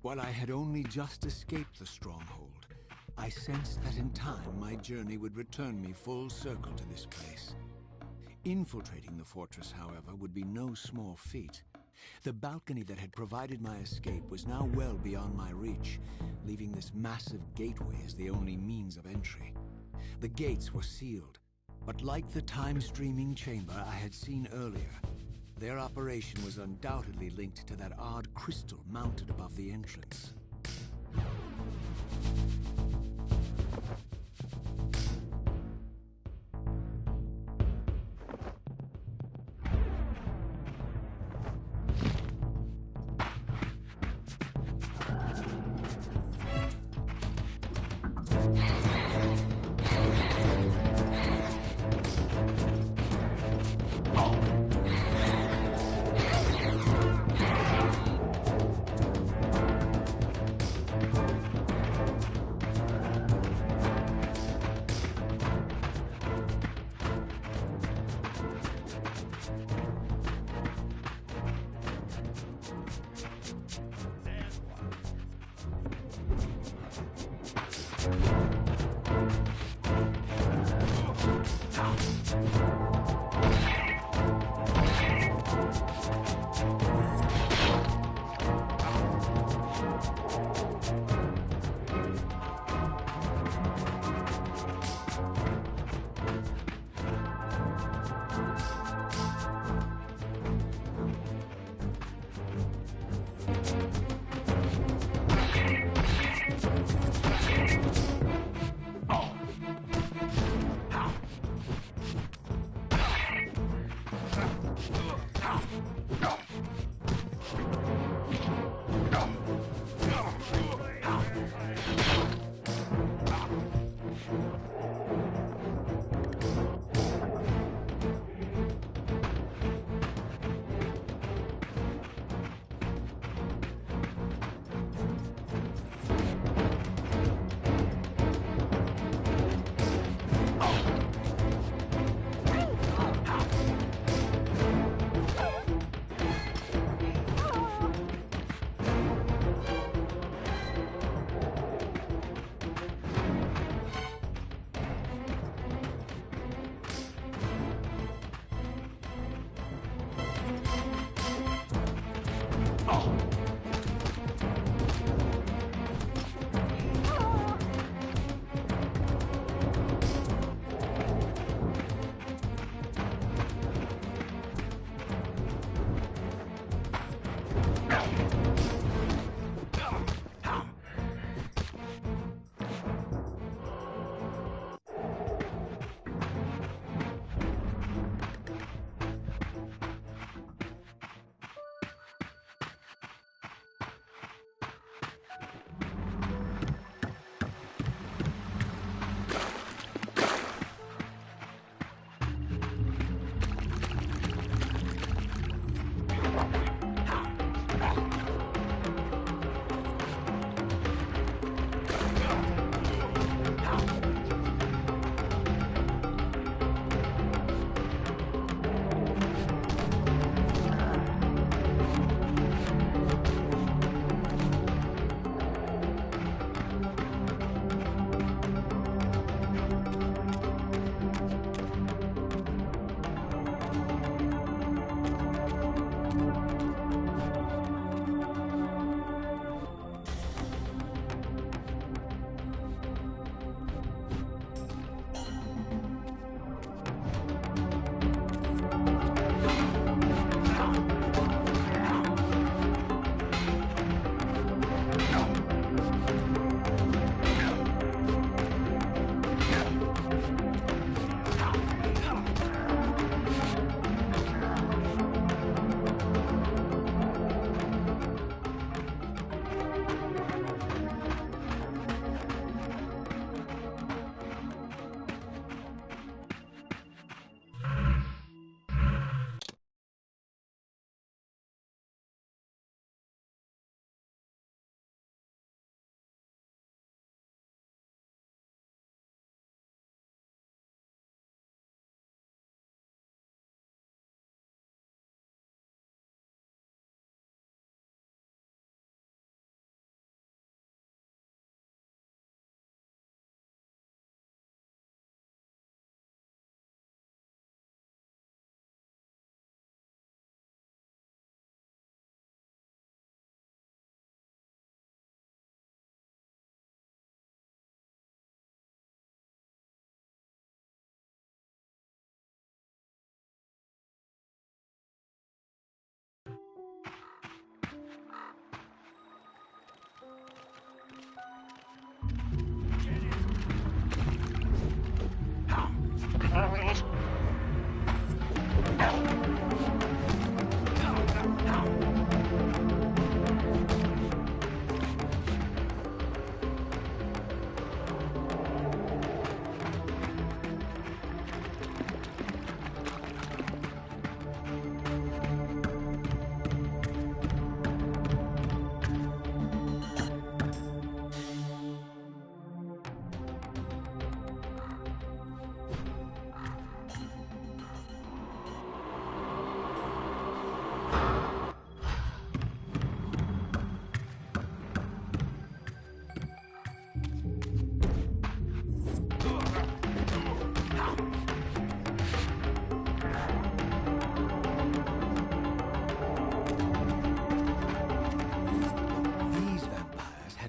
While I had only just escaped the stronghold, I sensed that in time my journey would return me full circle to this place. Infiltrating the fortress, however, would be no small feat. The balcony that had provided my escape was now well beyond my reach, leaving this massive gateway as the only means of entry. The gates were sealed, but like the time-streaming chamber I had seen earlier, their operation was undoubtedly linked to that odd crystal mounted above the entrance.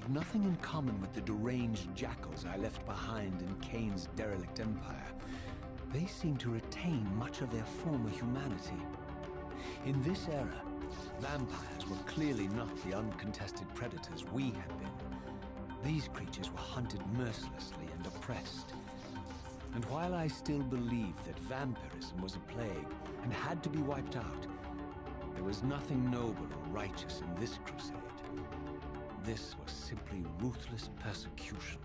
Nothing in common with the deranged jackals I left behind in Kain's derelict empire. They seem to retain much of their former humanity. In this era, vampires were clearly not the uncontested predators we had been. These creatures were hunted mercilessly and oppressed. And while I still believed that vampirism was a plague and had to be wiped out, there was nothing noble or righteous in this crusade. This was simply ruthless persecution.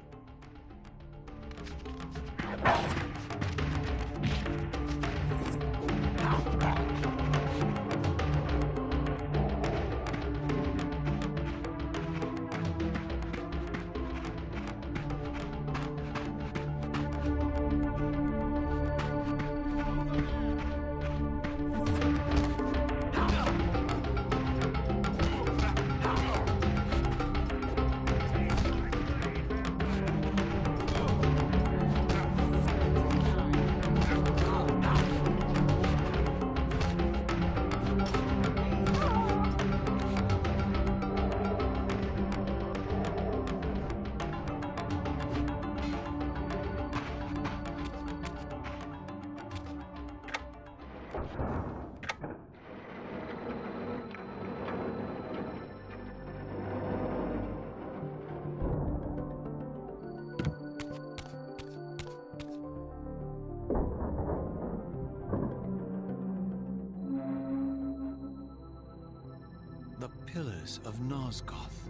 The pillars of Nosgoth,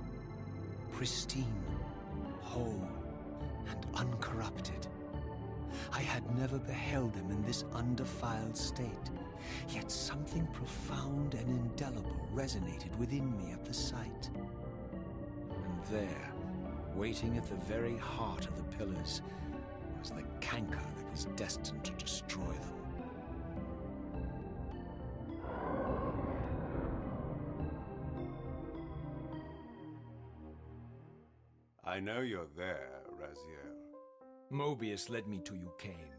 pristine, whole, and uncorrupted. I had never beheld them in this undefiled state, yet something profound and indelible resonated within me at the sight. And there, waiting at the very heart of the pillars, was the canker that was destined to destroy them. I know you're there, Revear. Mobius led me to you, Kain,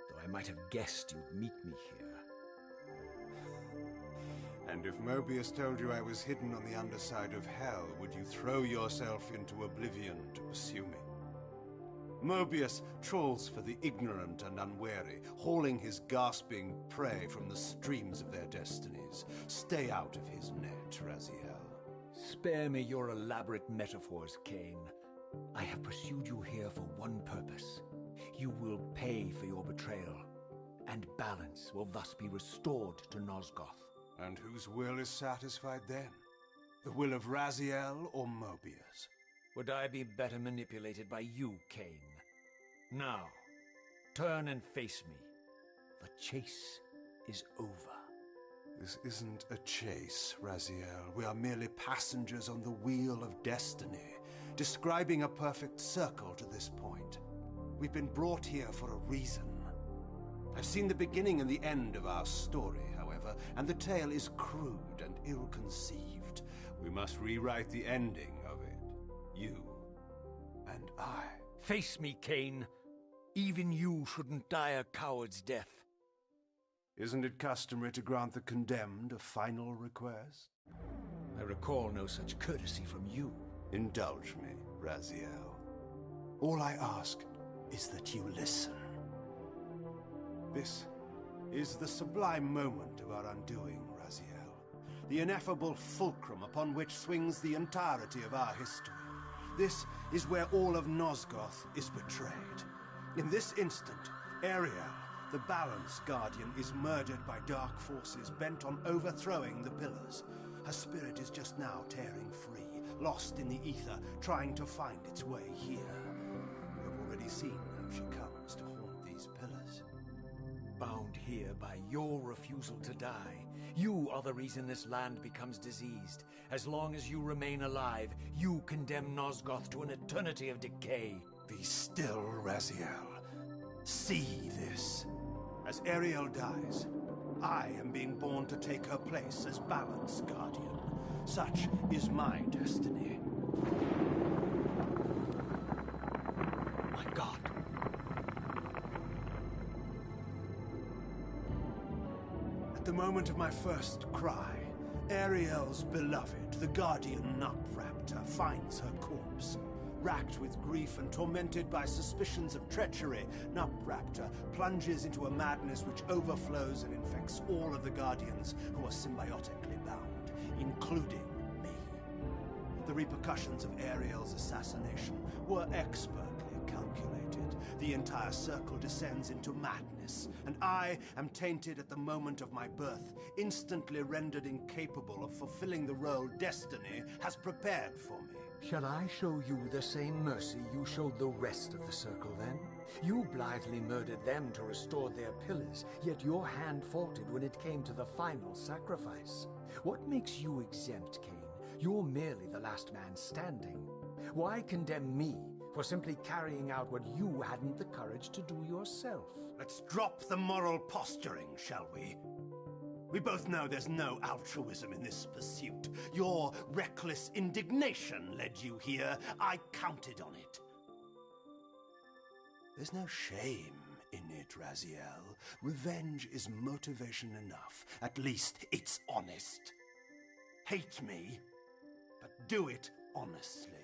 though I might have guessed you'd meet me here. And if Mobius told you I was hidden on the underside of hell, would you throw yourself into oblivion to pursue me? Mobius trawls for the ignorant and unwary, hauling his gasping prey from the streams of their destinies. Stay out of his net, Raziel. Spare me your elaborate metaphors, Kain. I have pursued you here for one purpose. You will pay for your betrayal, and balance will thus be restored to Nosgoth. And whose will is satisfied then? The will of Raziel or Mobius? Would I be better manipulated by you, Kain? Now, turn and face me. The chase is over. This isn't a chase, Raziel. We are merely passengers on the wheel of destiny, describing a perfect circle to this point. We've been brought here for a reason. I've seen the beginning and the end of our story, however, and the tale is crude and ill-conceived. We must rewrite the ending of it. You and I. Face me, Kain. Even you shouldn't die a coward's death. Isn't it customary to grant the condemned a final request? I recall no such courtesy from you. Indulge me, Raziel. All I ask is that you listen. This is the sublime moment of our undoing, Raziel. The ineffable fulcrum upon which swings the entirety of our history. This is where all of Nosgoth is betrayed. In this instant, Ariel, The Balance Guardian is murdered by dark forces bent on overthrowing the pillars. Her spirit is just now tearing free, lost in the ether, trying to find its way here. You have already seen how she comes to haunt these pillars. Bound here by your refusal to die. You are the reason this land becomes diseased. As long as you remain alive, you condemn Nosgoth to an eternity of decay. Be still, Raziel. See this. As Ariel dies, I am being born to take her place as Balance Guardian. Such is my destiny. My God. At the moment of my first cry, Ariel's beloved, the Guardian Nupraptor, finds her corpse. Racked with grief and tormented by suspicions of treachery, Nupraptor plunges into a madness which overflows and infects all of the Guardians who are symbiotically bound, including me. The repercussions of Ariel's assassination were expertly calculated. The entire circle descends into madness, and I am tainted at the moment of my birth, instantly rendered incapable of fulfilling the role destiny has prepared for me. Shall I show you the same mercy you showed the rest of the Circle, then? You blithely murdered them to restore their pillars, yet your hand faltered when it came to the final sacrifice. What makes you exempt, Cain? You're merely the last man standing. Why condemn me for simply carrying out what you hadn't the courage to do yourself? Let's drop the moral posturing, shall we? We both know there's no altruism in this pursuit. Your reckless indignation led you here. I counted on it. There's no shame in it, Raziel. Revenge is motivation enough. At least it's honest. Hate me, but do it honestly.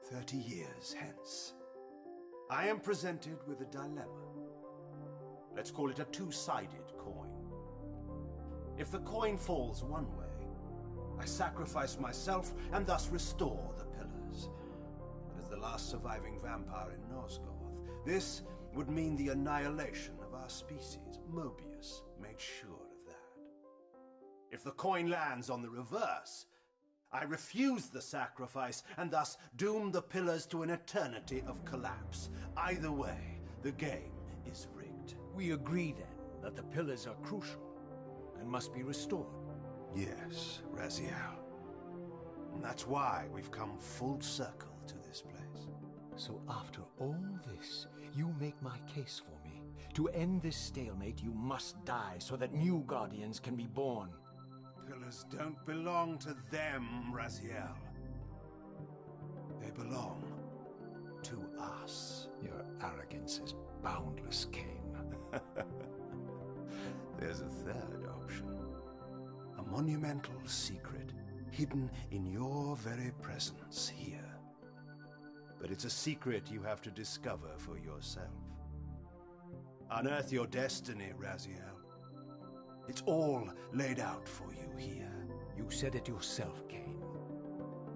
30 years hence, I am presented with a dilemma. Let's call it a two-sided coin. If the coin falls one way, I sacrifice myself and thus restore the pillars. But as the last surviving vampire in Nosgoth, this would mean the annihilation of our species. Mobius made sure of that. If the coin lands on the reverse, I refuse the sacrifice and thus doom the pillars to an eternity of collapse. Either way, the game is rigged. We agree, then, that the pillars are crucial and must be restored. Yes, Raziel. And that's why we've come full circle to this place. So after all this, you make my case for me. To end this stalemate, you must die so that new Guardians can be born. Pillars don't belong to them, Raziel. They belong to us. Your arrogance is boundless, Cain. There's a third option. A monumental secret, hidden in your very presence here. But it's a secret you have to discover for yourself. Unearth your destiny, Raziel. It's all laid out for you here. You said it yourself, Cain.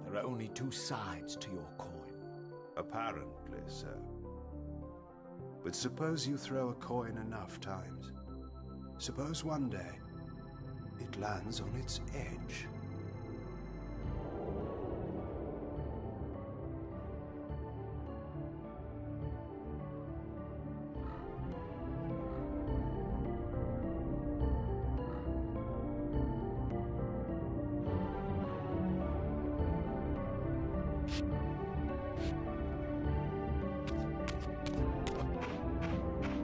There are only two sides to your coin. Apparently so. But suppose you throw a coin enough times. Suppose one day it lands on its edge.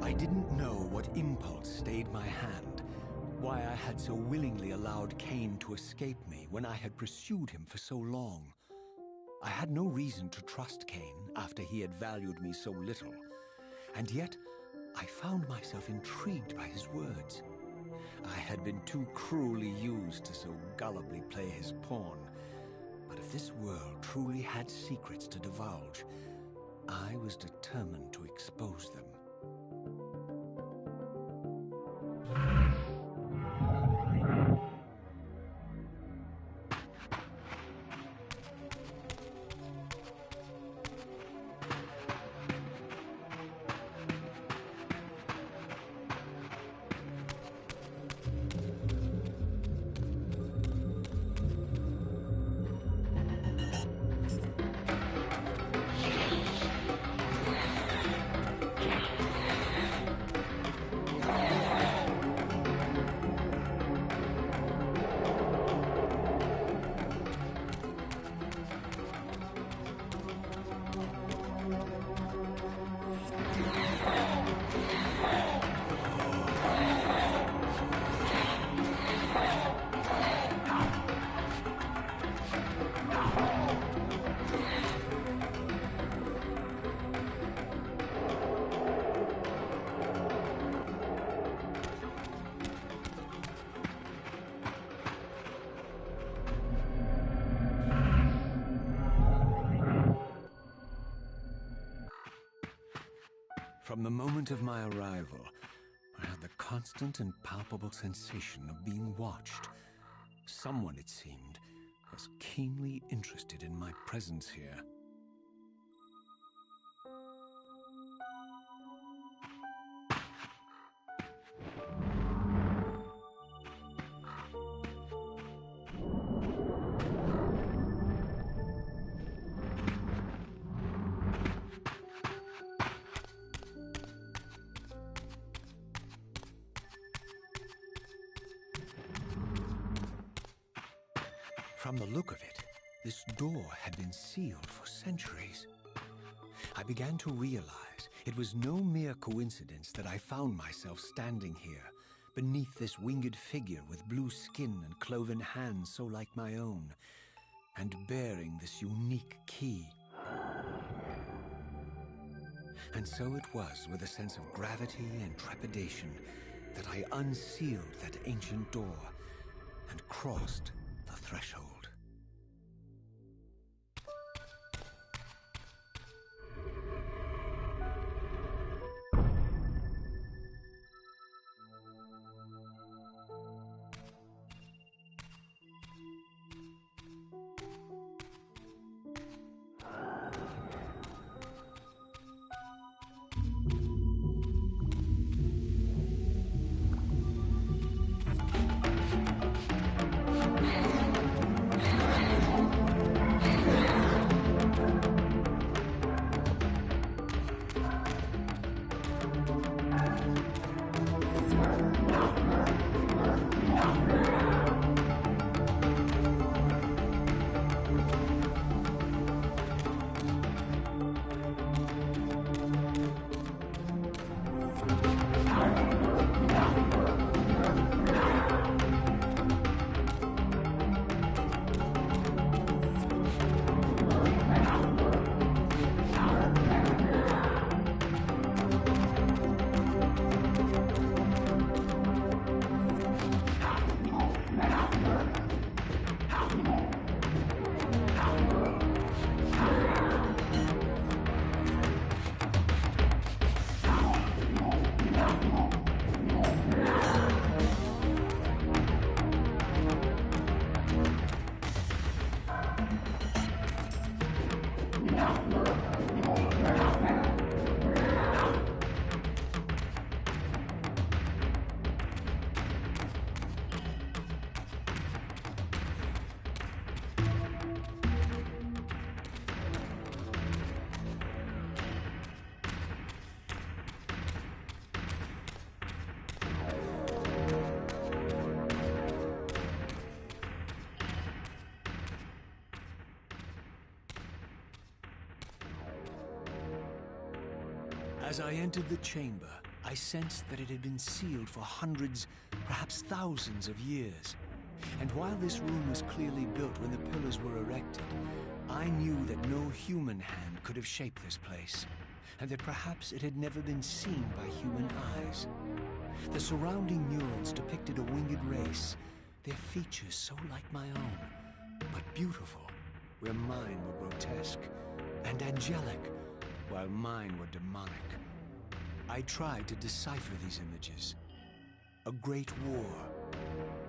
I didn't know what impulse stayed my hand, why I had so willingly allowed Cain to escape me when I had pursued him for so long. I had no reason to trust Cain after he had valued me so little, and yet I found myself intrigued by his words. I had been too cruelly used to so gullibly play his pawn, but if this world truly had secrets to divulge, I was determined to expose them. From the moment of my arrival, I had the constant and palpable sensation of being watched. Someone, it seemed, was keenly interested in my presence here. From the look of it, this door had been sealed for centuries. I began to realize it was no mere coincidence that I found myself standing here, beneath this winged figure with blue skin and cloven hands so like my own, and bearing this unique key. And so it was with a sense of gravity and trepidation that I unsealed that ancient door and crossed the threshold. As I entered the chamber, I sensed that it had been sealed for hundreds, perhaps thousands of years. And while this room was clearly built when the pillars were erected, I knew that no human hand could have shaped this place, and that perhaps it had never been seen by human eyes. The surrounding murals depicted a winged race, their features so like my own, but beautiful, where mine were grotesque, and angelic, while mine were demonic. I tried to decipher these images. A great war,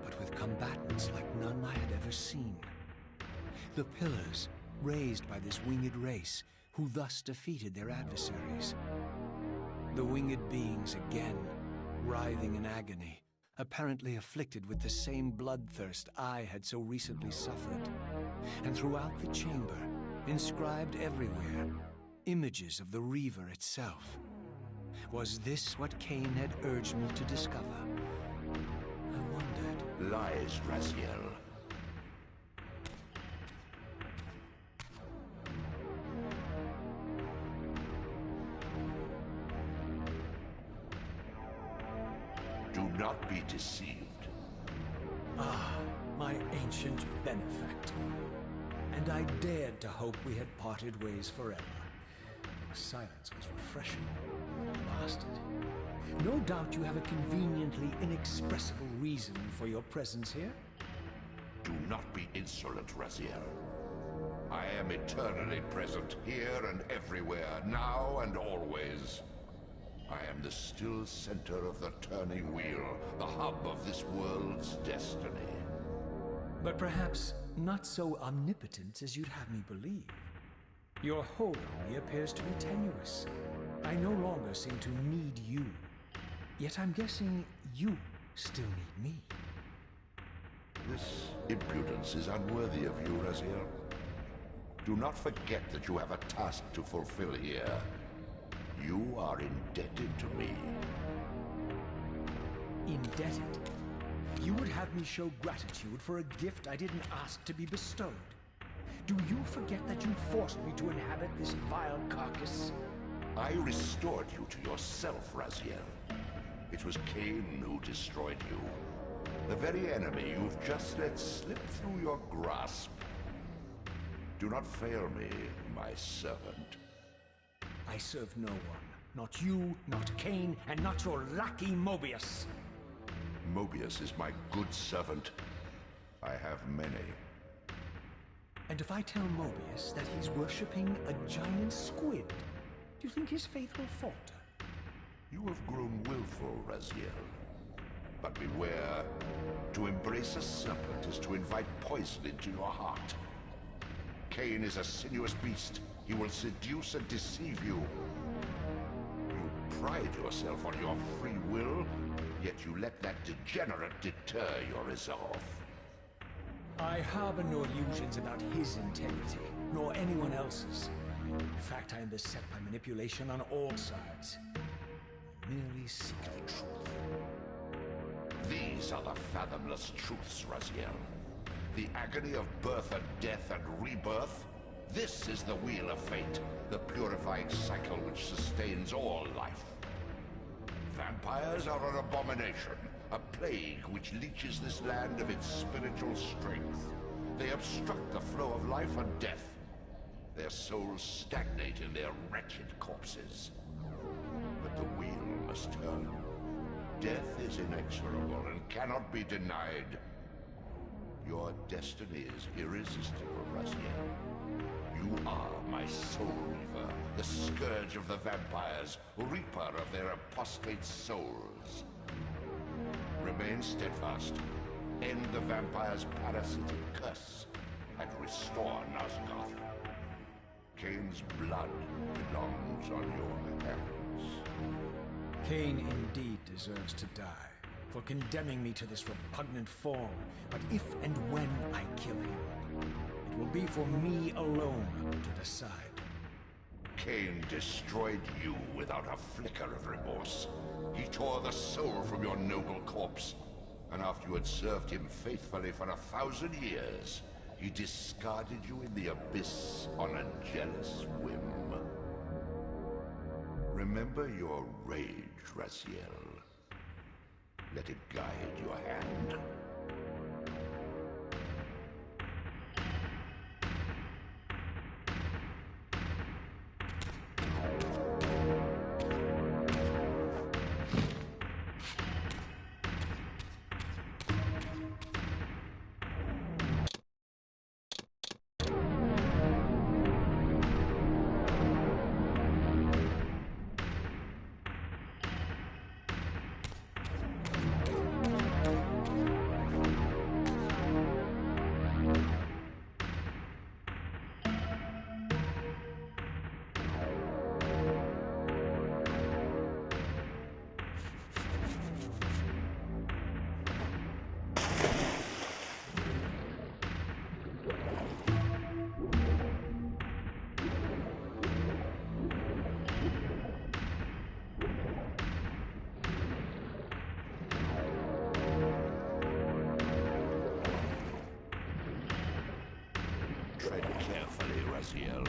but with combatants like none I had ever seen. The pillars, raised by this winged race, who thus defeated their adversaries. The winged beings again, writhing in agony, apparently afflicted with the same bloodthirst I had so recently suffered. And throughout the chamber, inscribed everywhere, images of the Reaver itself. Was this what Cain had urged me to discover? I wondered. Lies, Raziel. Do not be deceived. Ah, my ancient benefactor. And I dared to hope we had parted ways forever. The silence was refreshing, but it lasted. No doubt you have a conveniently inexpressible reason for your presence here. Do not be insolent, Raziel. I am eternally present, here and everywhere, now and always. I am the still center of the turning wheel, the hub of this world's destiny. But perhaps not so omnipotent as you'd have me believe. Your hold on me appears to be tenuous. I no longer seem to need you. Yet I'm guessing you still need me. This impudence is unworthy of you, Revear. Do not forget that you have a task to fulfill here. You are indebted to me. Indebted? You would have me show gratitude for a gift I didn't ask to be bestowed. Do you forget that you forced me to inhabit this vile carcass? I restored you to yourself, Revear. It was Cain who destroyed you. The very enemy you've just let slip through your grasp. Do not fail me, my servant. I serve no one. Not you, not Cain, and not your lackey Mobius. Mobius is my good servant. I have many. And if I tell Mobius that he's worshipping a giant squid, do you think his faith will falter? You have grown willful, Revear. But beware. To embrace a serpent is to invite poison into your heart. Cain is a sinuous beast. He will seduce and deceive you. You pride yourself on your free will, yet you let that degenerate deter your resolve. I harbor no illusions about his integrity, nor anyone else's. In fact, I am beset by manipulation on all sides. I merely seek the truth. These are the fathomless truths, Revear. The agony of birth and death and rebirth. This is the wheel of fate, the purifying cycle which sustains all life. Vampires are an abomination, a plague which leeches this land of its spiritual strength. They obstruct the flow of life and death. Their souls stagnate in their wretched corpses. But the wheel must turn. Death is inexorable and cannot be denied. Your destiny is irresistible, Revear. You are my soul reaver, the scourge of the vampires, reaper of their apostate souls. Remain steadfast. End the vampire's parasitic curse and restore Nosgoth. Cain's blood belongs on your hands. Cain indeed deserves to die for condemning me to this repugnant form. But if and when I kill him, it will be for me alone to decide. Cain destroyed you without a flicker of remorse. He tore the soul from your noble corpse, and after you had served him faithfully for 1,000 years, he discarded you in the abyss on a jealous whim. Remember your rage, Revear. Let it guide your hand. Tread carefully, Revear.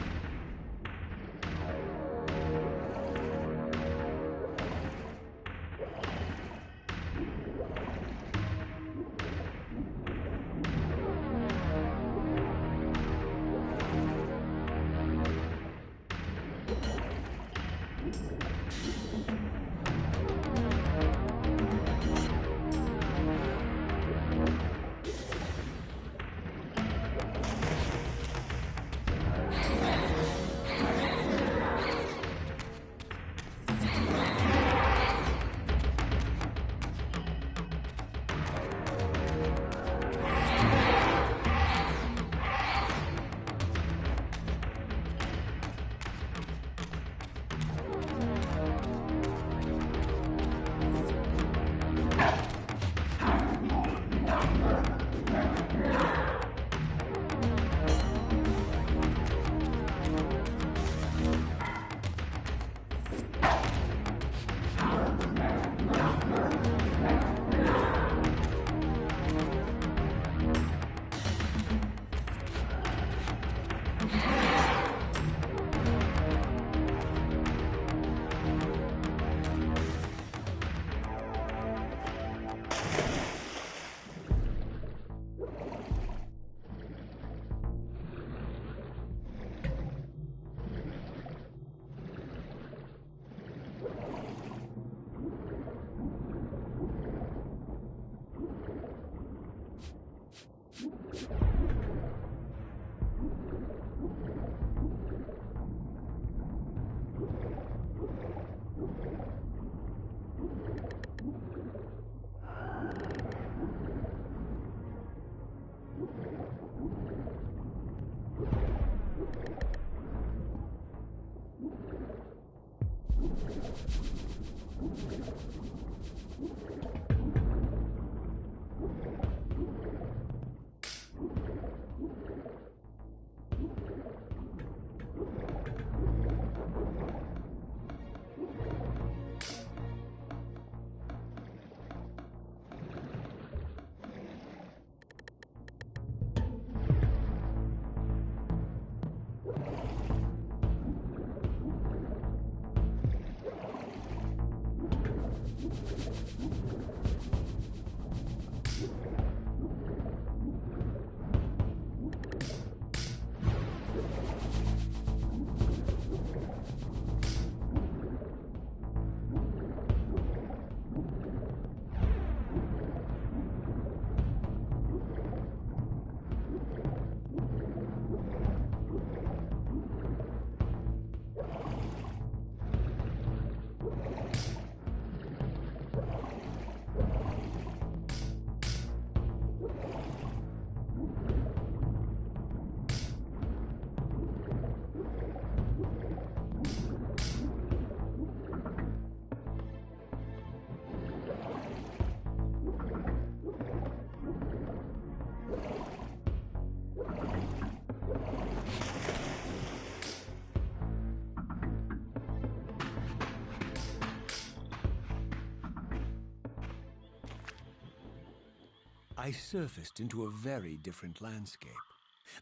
I surfaced into a very different landscape.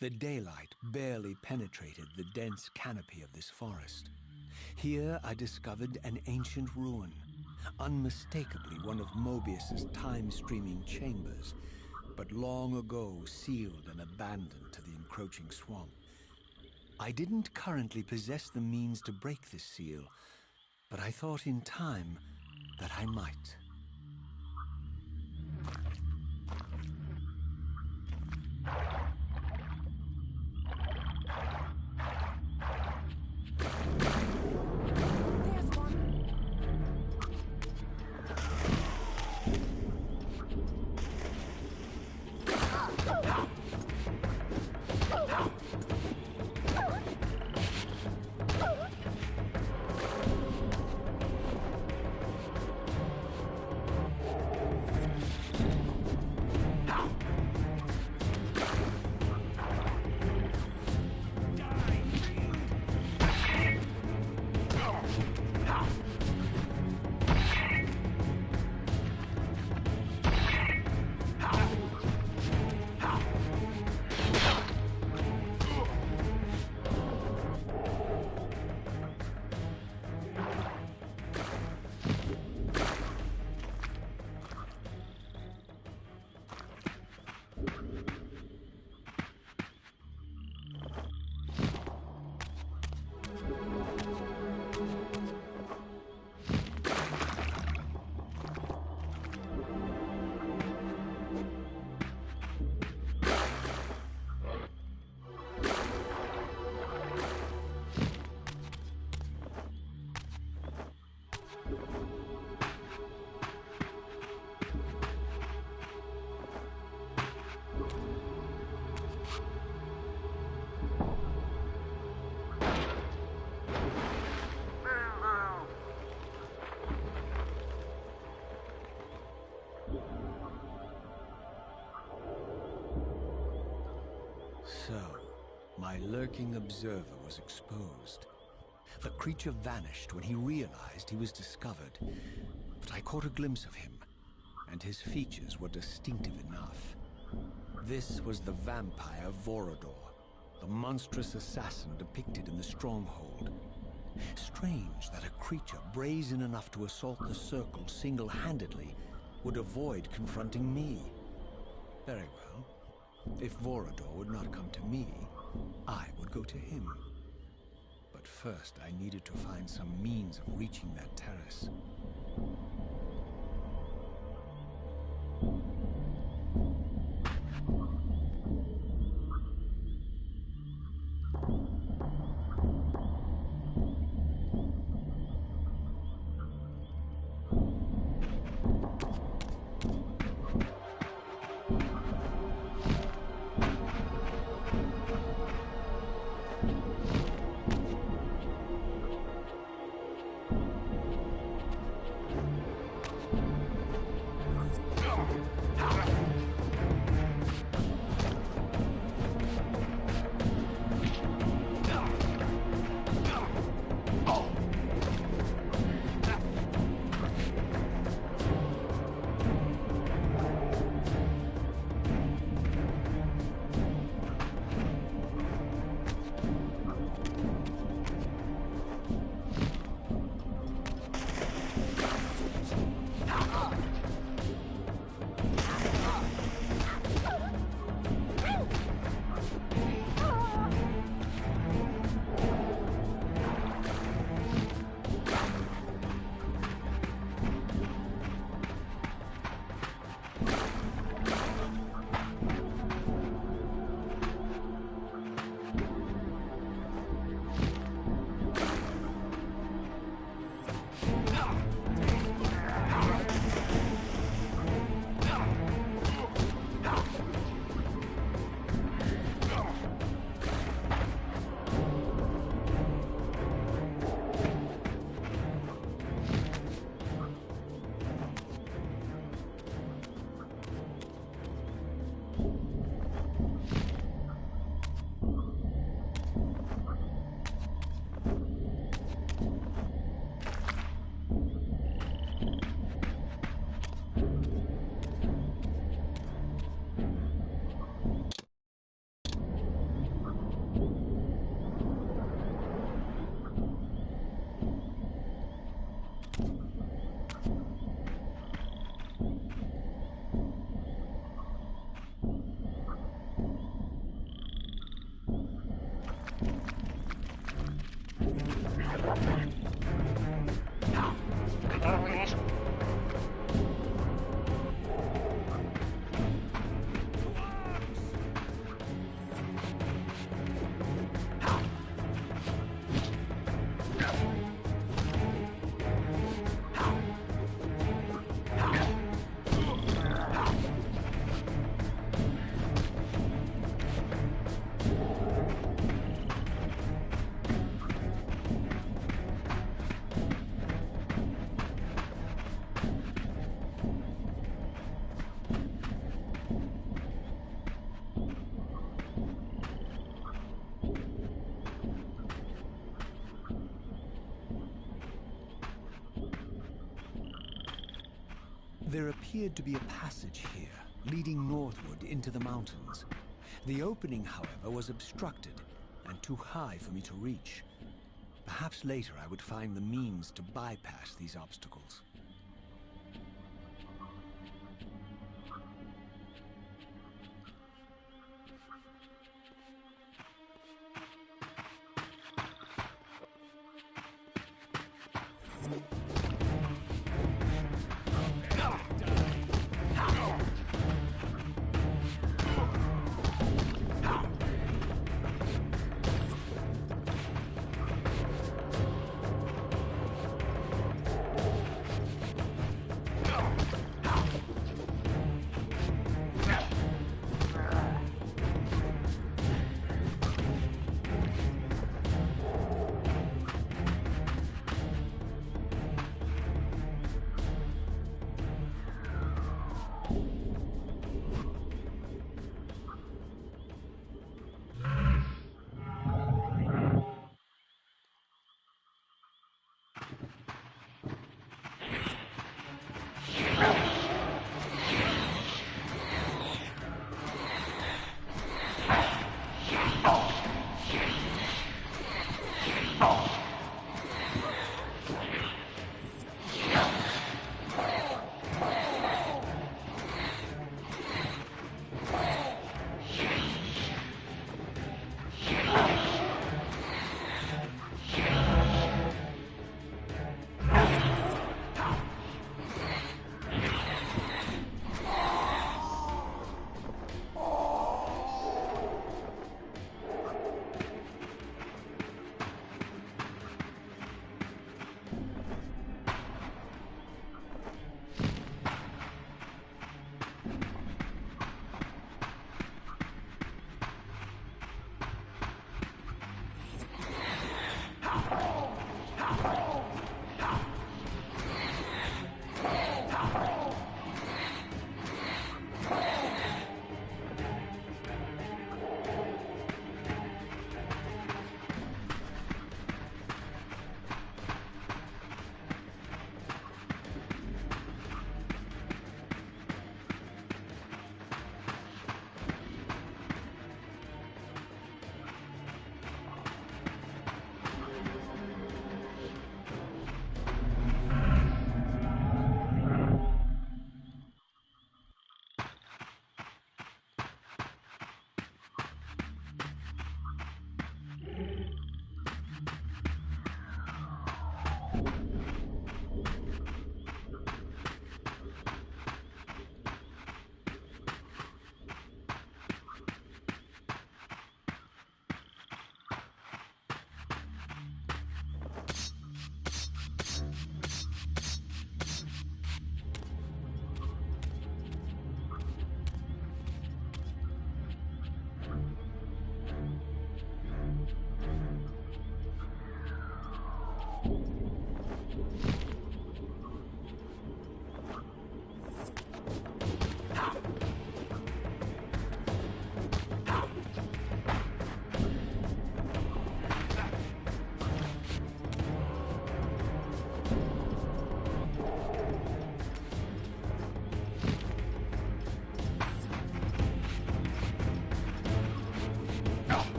The daylight barely penetrated the dense canopy of this forest. Here I discovered an ancient ruin, unmistakably one of Mobius's time-streaming chambers, but long ago sealed and abandoned to the encroaching swamp. I didn't currently possess the means to break this seal, but I thought in time that I might. So, my lurking observer was exposed. The creature vanished when he realized he was discovered, but I caught a glimpse of him, and his features were distinctive enough. This was the vampire Vorador, the monstrous assassin depicted in the stronghold. Strange that a creature brazen enough to assault the Circle single-handedly would avoid confronting me. Very well. If Vorador would not come to me, I would go to him. But first, I needed to find some means of reaching that terrace. There appeared to be a passage here, leading northward into the mountains. The opening, however, was obstructed and too high for me to reach. Perhaps later I would find the means to bypass these obstacles.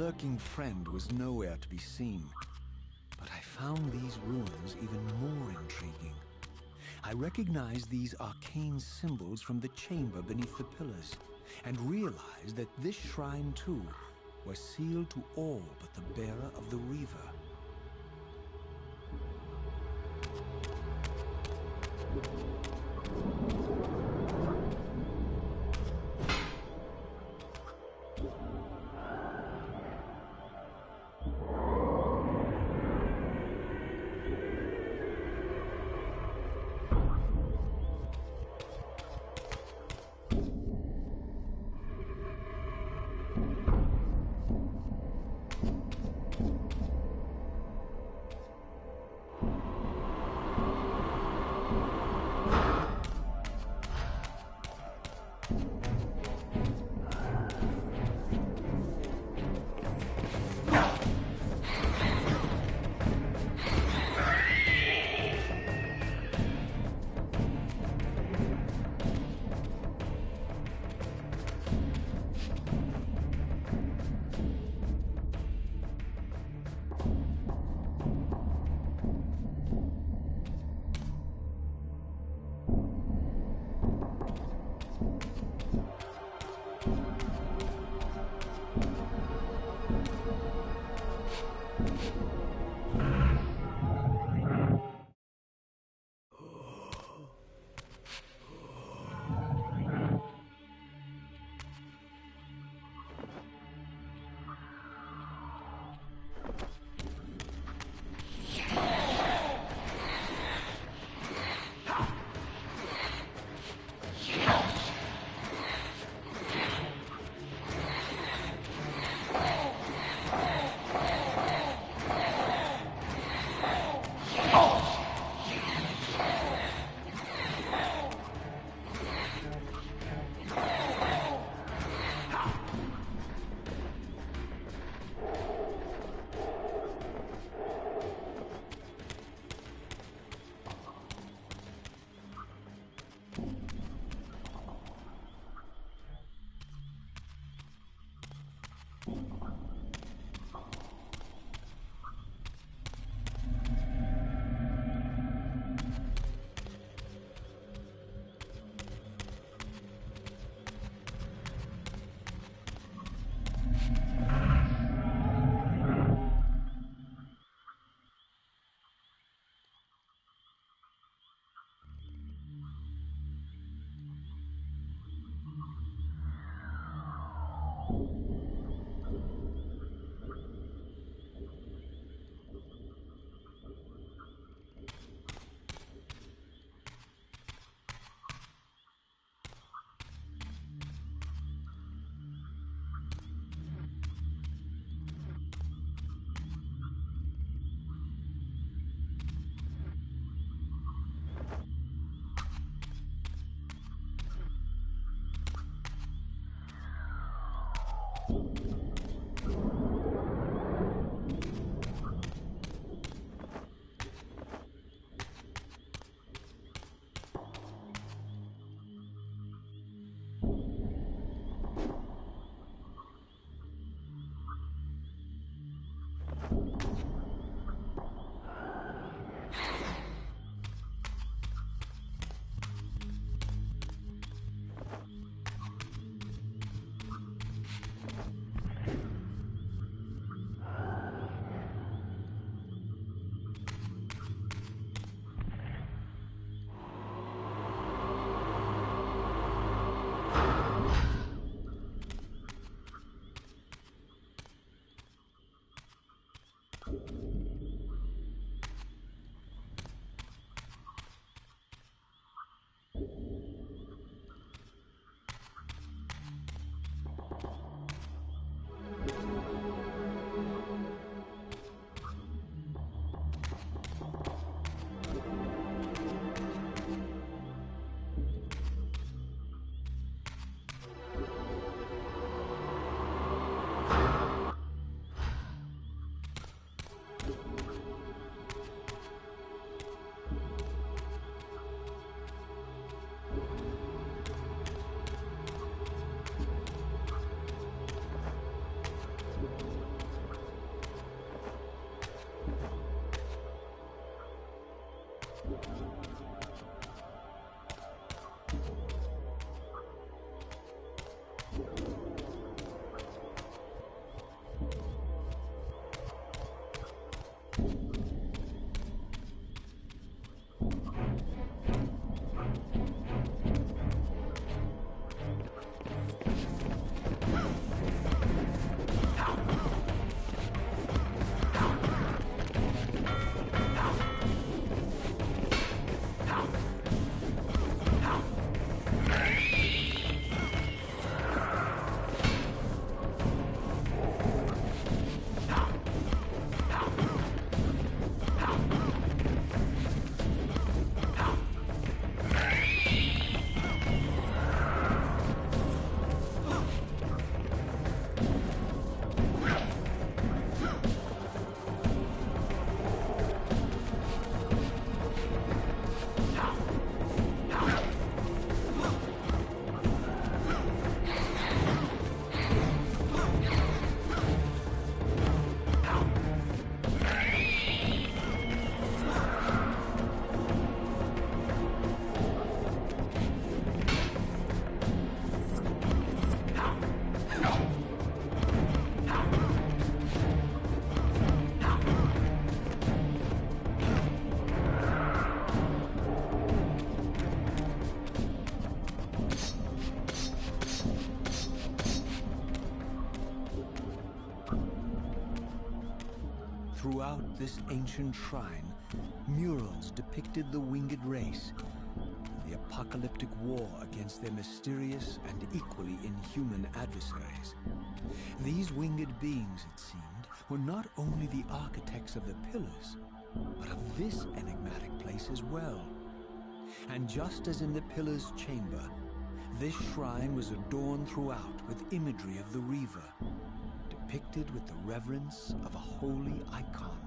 lurking friend was nowhere to be seen. But I found these ruins even more intriguing. I recognized these arcane symbols from the chamber beneath the pillars, and realized that this shrine, too, was sealed to all but the bearer of the Revear. Throughout this ancient shrine, murals depicted the winged race, the apocalyptic war against their mysterious and equally inhuman adversaries. These winged beings, it seemed, were not only the architects of the pillars, but of this enigmatic place as well. And just as in the pillar's chamber, this shrine was adorned throughout with imagery of the Reaver, depicted with the reverence of a holy icon.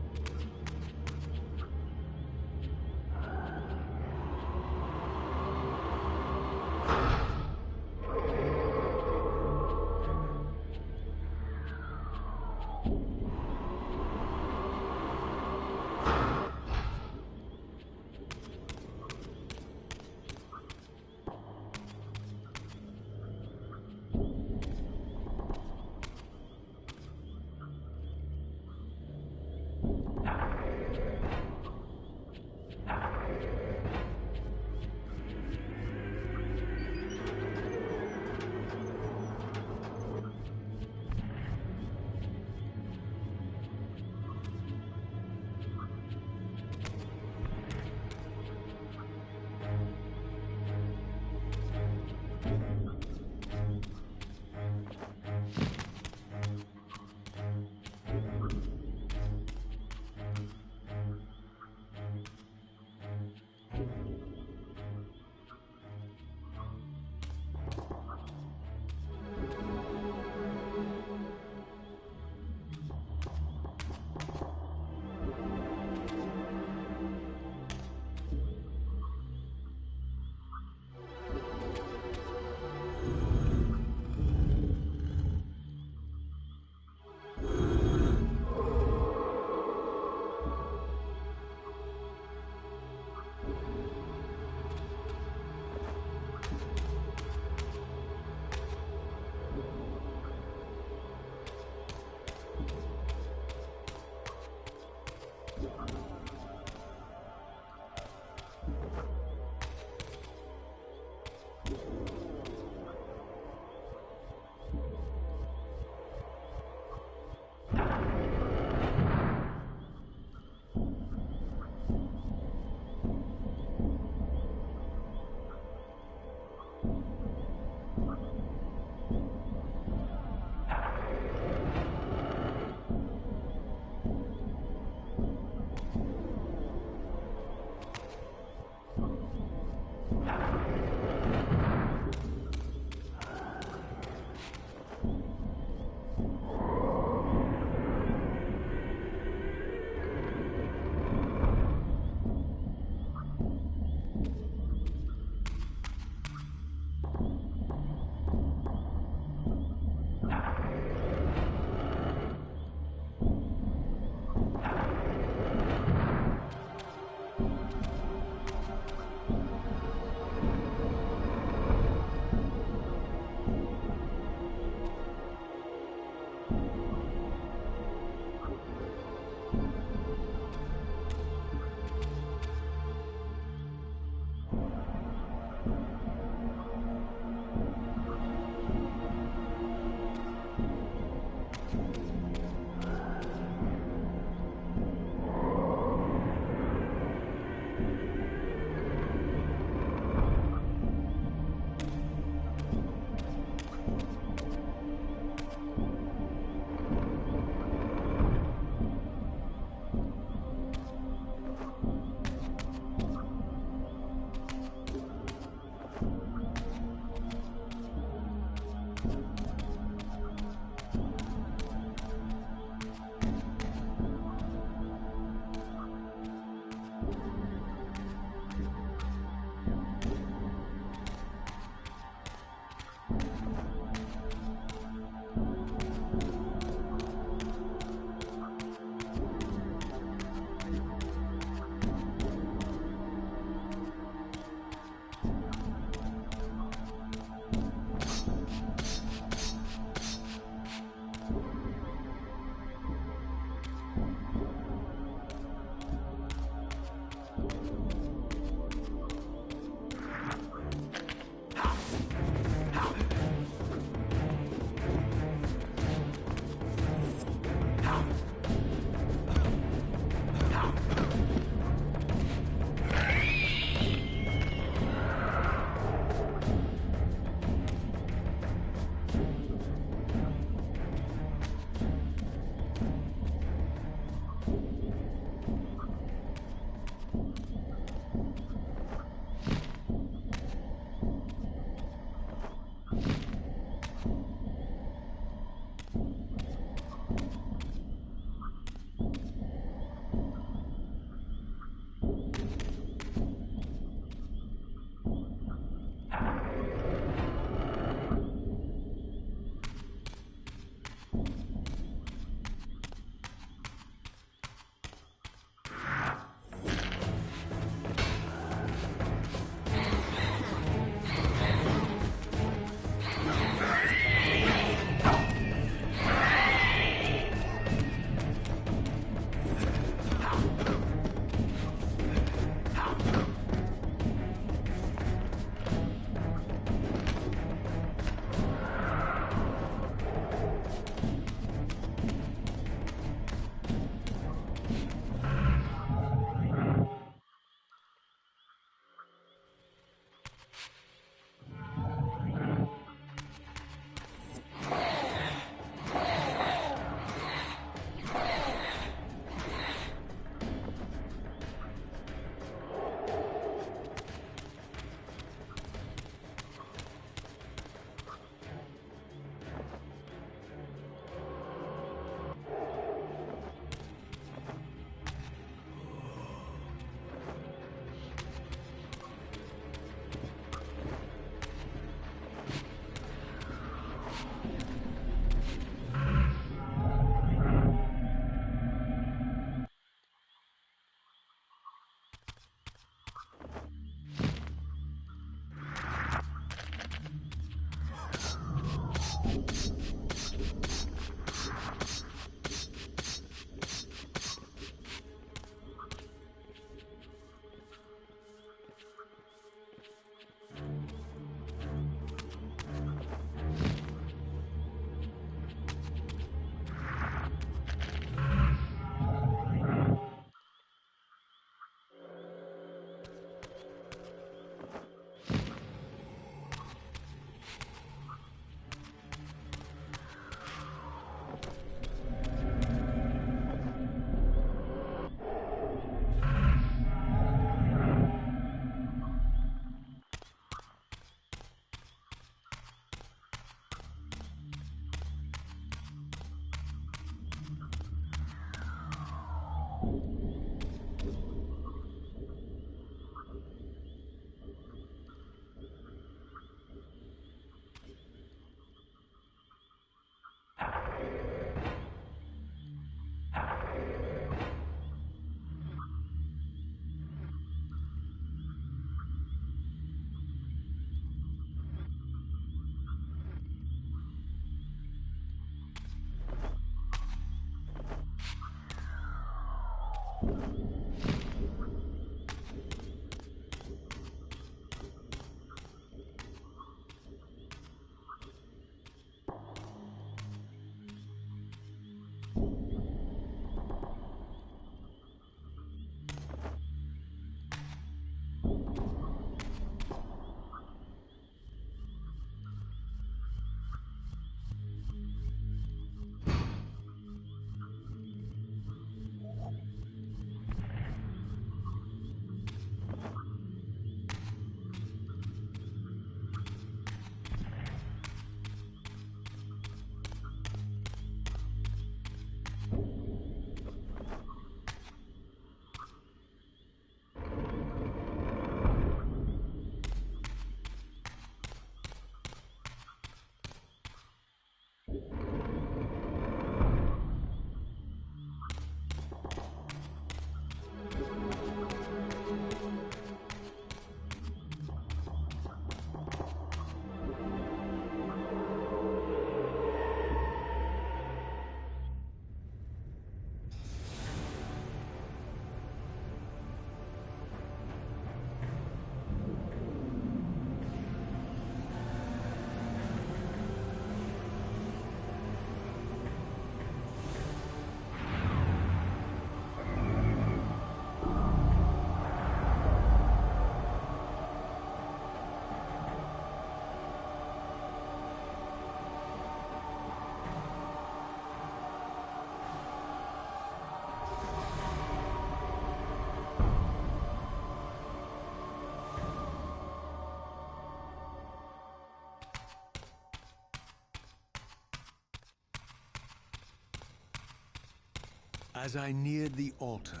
As I neared the altar,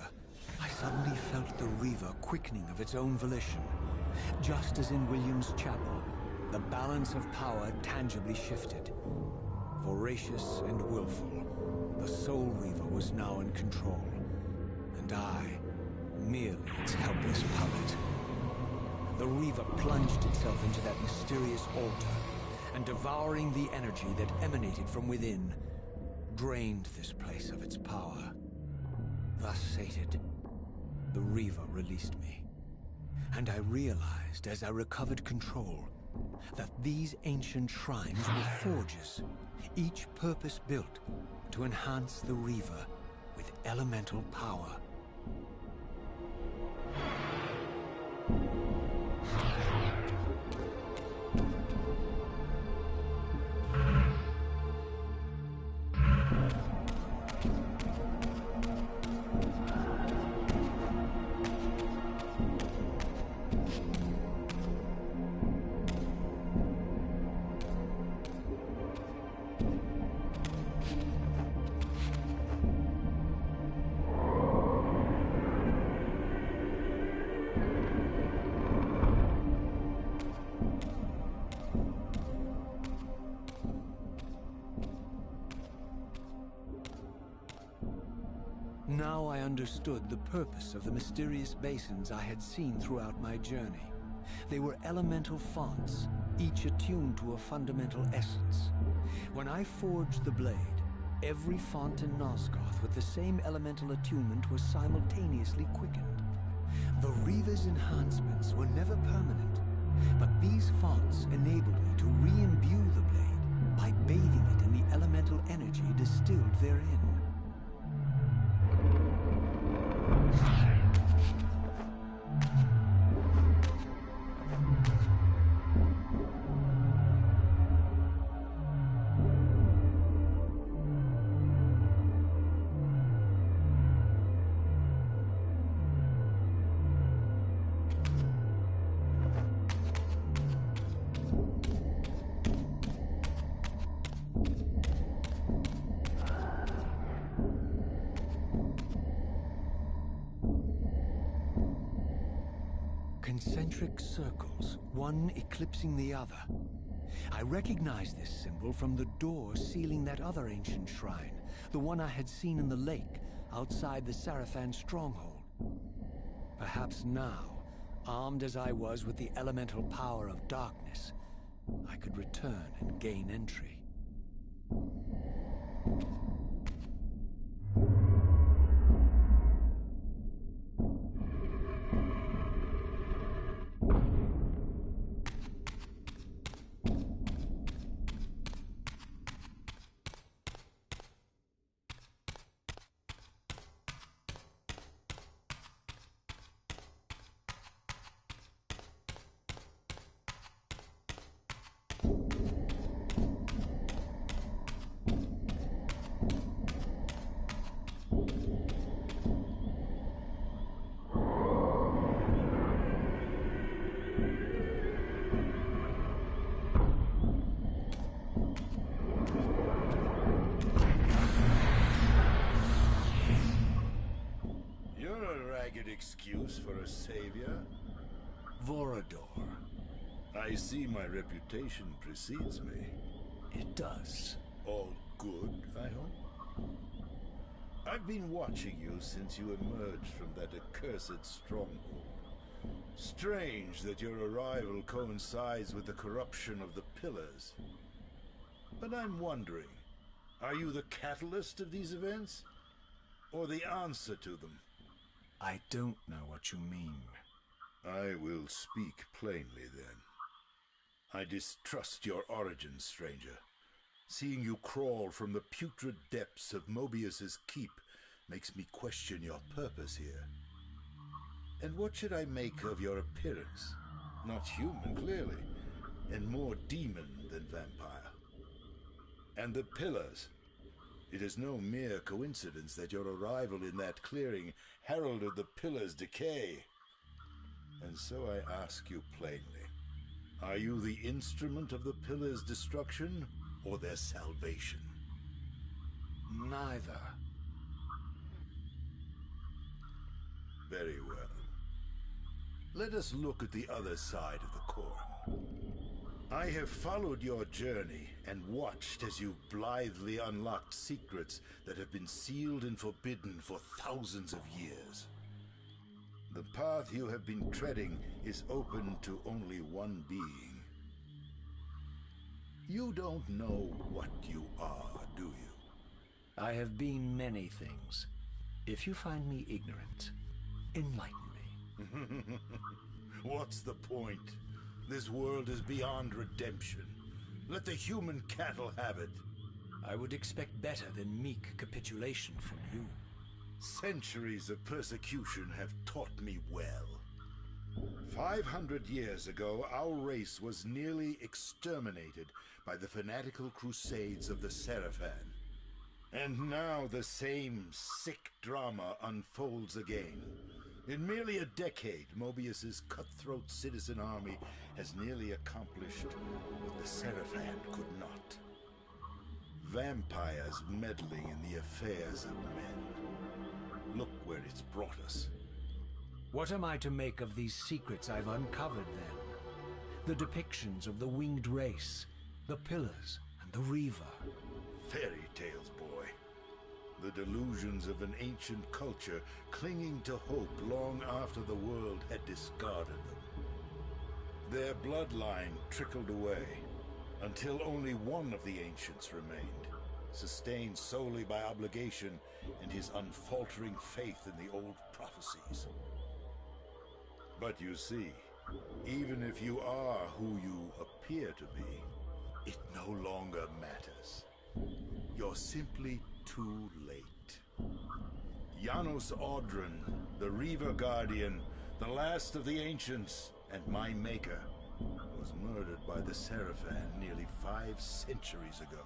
I suddenly felt the Reaver quickening of its own volition. Just as in William's chapel, the balance of power tangibly shifted. Voracious and willful, the Soul Reaver was now in control, and I, merely its helpless puppet. The Reaver plunged itself into that mysterious altar, and devouring the energy that emanated from within, drained this place of its power. Thus sated, the Reaver released me, and I realized as I recovered control that these ancient shrines were forges, each purpose-built to enhance the Reaver with elemental power. Now I understood the purpose of the mysterious basins I had seen throughout my journey. They were elemental fonts, each attuned to a fundamental essence. When I forged the blade, every font in Nosgoth with the same elemental attunement was simultaneously quickened. The Reaver's enhancements were never permanent, but these fonts enabled me to re-imbue the blade by bathing it in the elemental energy distilled therein. Concentric circles, one eclipsing the other. I recognized this symbol from the door sealing that other ancient shrine, the one I had seen in the lake outside the Sarafan stronghold. Perhaps now, armed as I was with the elemental power of darkness, I could return and gain entry. Excuse for a savior? Vorador. I see my reputation precedes me. It does. All good, I hope? I've been watching you since you emerged from that accursed stronghold. Strange that your arrival coincides with the corruption of the Pillars. But I'm wondering, are you the catalyst of these events? Or the answer to them? I don't know what you mean. I will speak plainly, then. I distrust your origins, stranger. Seeing you crawl from the putrid depths of Mobius's keep makes me question your purpose here. And what should I make of your appearance? Not human, clearly, and more demon than vampire. And the Pillars. It is no mere coincidence that your arrival in that clearing heralded the Pillars' decay. And so I ask you plainly, are you the instrument of the Pillars' destruction or their salvation? Neither. Very well. Let us look at the other side of the coin. I have followed your journey and watched as you blithely unlocked secrets that have been sealed and forbidden for thousands of years. The path you have been treading is open to only one being. You don't know what you are, do you? I have been many things. If you find me ignorant, enlighten me. What's the point? This world is beyond redemption. Let the human cattle have it. I would expect better than meek capitulation from you. Centuries of persecution have taught me well. 500 years ago, our race was nearly exterminated by the fanatical crusades of the Seraphan. And now the same sick drama unfolds again. In merely a decade, Mobius's cutthroat citizen army has nearly accomplished what the Seraphan could not. Vampires meddling in the affairs of men. Look where it's brought us. What am I to make of these secrets I've uncovered, then? The depictions of the winged race, the pillars, and the Reaver. Fairy tales, boy. The delusions of an ancient culture clinging to hope long after the world had discarded them. Their bloodline trickled away, until only one of the ancients remained, sustained solely by obligation and his unfaltering faith in the old prophecies. But you see, even if you are who you appear to be, it no longer matters. You're simply too late. Janos Audron, the Reaver Guardian, the last of the ancients, and my maker, was murdered by the Seraphan nearly 5 centuries ago.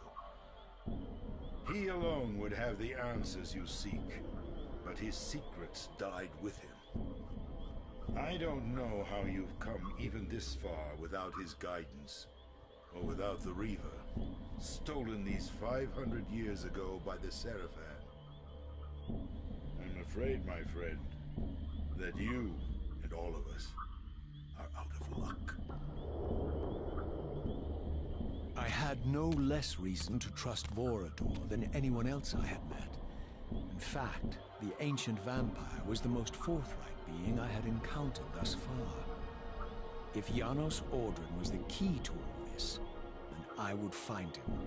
He alone would have the answers you seek, but his secrets died with him. I don't know how you've come even this far without his guidance, or without the Reaver, stolen these 500 years ago by the Seraphan. I'm afraid, my friend, that you and all of us are out of luck. I had no less reason to trust Vorador than anyone else I had met. In fact, the ancient vampire was the most forthright being I had encountered thus far. If Janos Audron was the key to all this, then I would find him,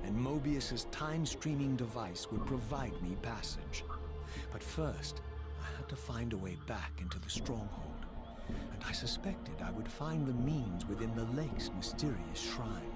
and Mobius's time-streaming device would provide me passage. But first, I had to find a way back into the stronghold, and I suspected I would find the means within the lake's mysterious shrine.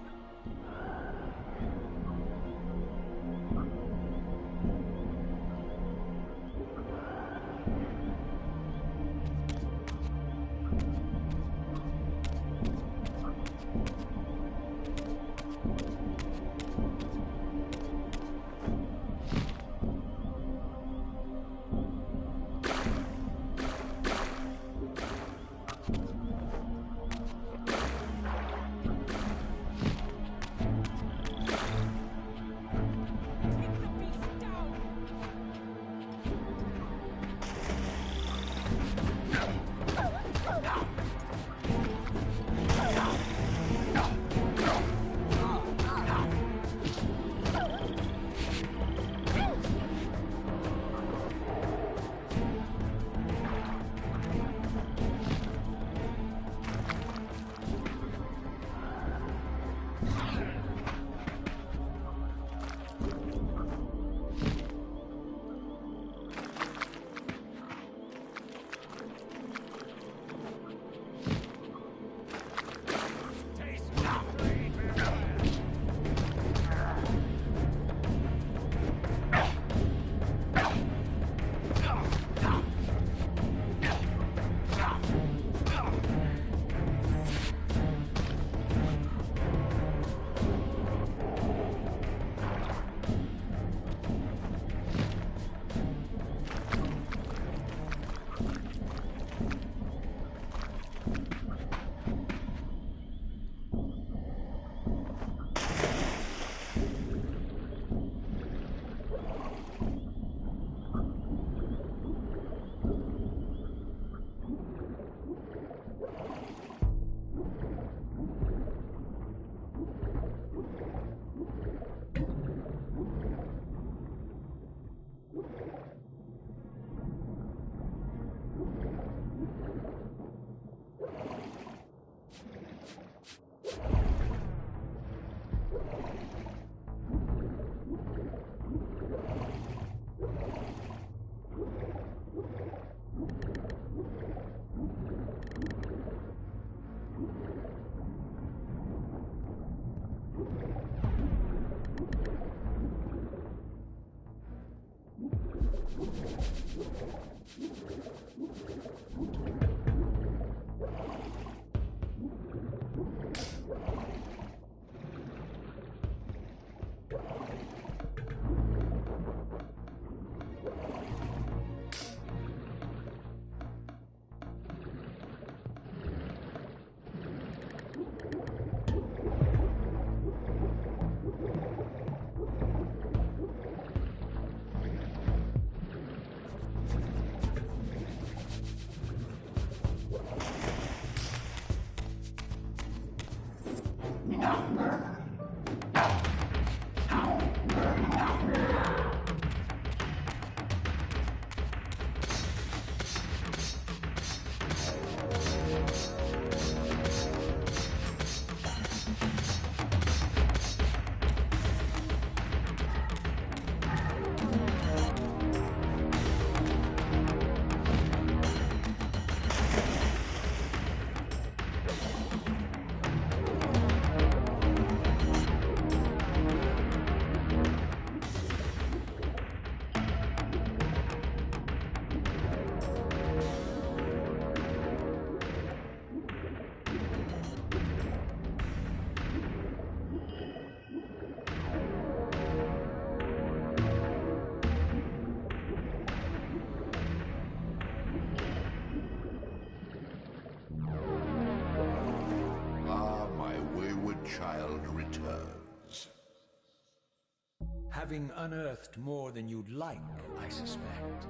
having unearthed more than you'd like, I suspect.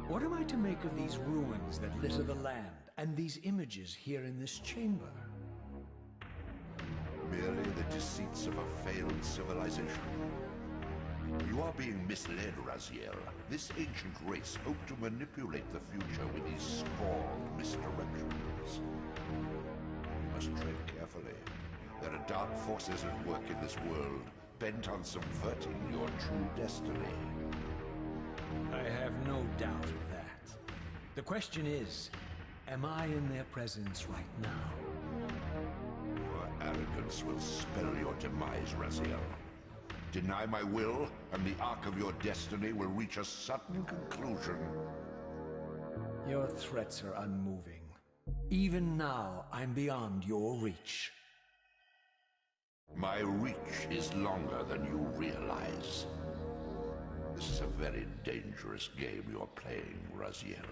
What am I to make of these ruins that litter the land, and these images here in this chamber? Merely the deceits of a failed civilization. You are being misled, Raziel. This ancient race hoped to manipulate the future with these scrawled misdirections. You must tread carefully. There are dark forces at work in this world, bent on subverting your true destiny. I have no doubt of that. The question is, am I in their presence right now? Your arrogance will spell your demise, Raziel. Deny my will, and the arc of your destiny will reach a sudden conclusion. Your threats are unmoving. Even now, I'm beyond your reach. My reach is longer than you realize. This is a very dangerous game you're playing, Raziel.